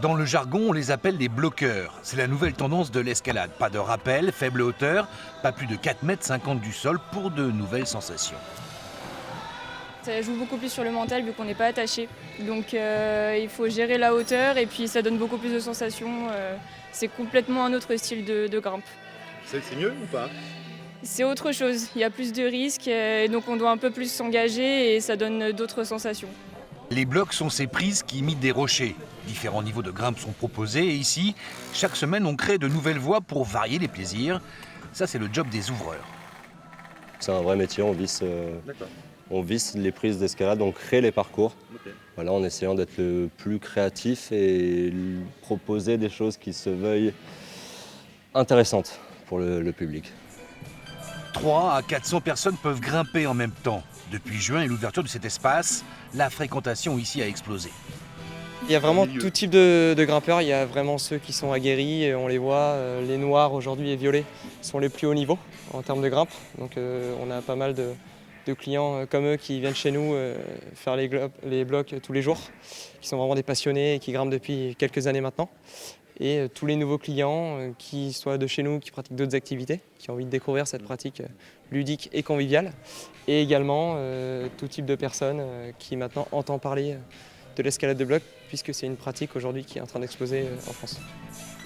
Dans le jargon, on les appelle les bloqueurs. C'est la nouvelle tendance de l'escalade. Pas de rappel, faible hauteur, pas plus de 4,50 m du sol pour de nouvelles sensations. Ça joue beaucoup plus sur le mental vu qu'on n'est pas attaché. Donc il faut gérer la hauteur et puis ça donne beaucoup plus de sensations. C'est complètement un autre style de grimpe. C'est mieux ou pas? C'est autre chose, il y a plus de risques et donc on doit un peu plus s'engager et ça donne d'autres sensations. Les blocs sont ces prises qui imitent des rochers. Différents niveaux de grimpe sont proposés et ici, chaque semaine, on crée de nouvelles voies pour varier les plaisirs. Ça, c'est le job des ouvreurs. C'est un vrai métier, on visse les prises d'escalade, on crée les parcours. Okay. Voilà, en essayant d'être le plus créatif et proposer des choses qui se veuillent intéressantes pour le public. 300 à 400 personnes peuvent grimper en même temps. Depuis juin et l'ouverture de cet espace, la fréquentation ici a explosé. Il y a vraiment tout type de grimpeurs. Il y a vraiment ceux qui sont aguerris, on les voit. Les noirs aujourd'hui et violets sont les plus hauts niveaux en termes de grimpe. Donc on a pas mal de clients comme eux qui viennent chez nous faire les blocs tous les jours, qui sont vraiment des passionnés et qui grimpent depuis quelques années maintenant. Et tous les nouveaux clients qui soient de chez nous, qui pratiquent d'autres activités, qui ont envie de découvrir cette pratique ludique et conviviale. Et également tout type de personnes qui maintenant entendent parler de l'escalade de bloc, puisque c'est une pratique aujourd'hui qui est en train d'exploser en France.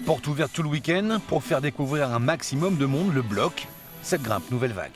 Porte ouverte tout le week-end pour faire découvrir un maximum de monde le bloc, cette grimpe nouvelle vague.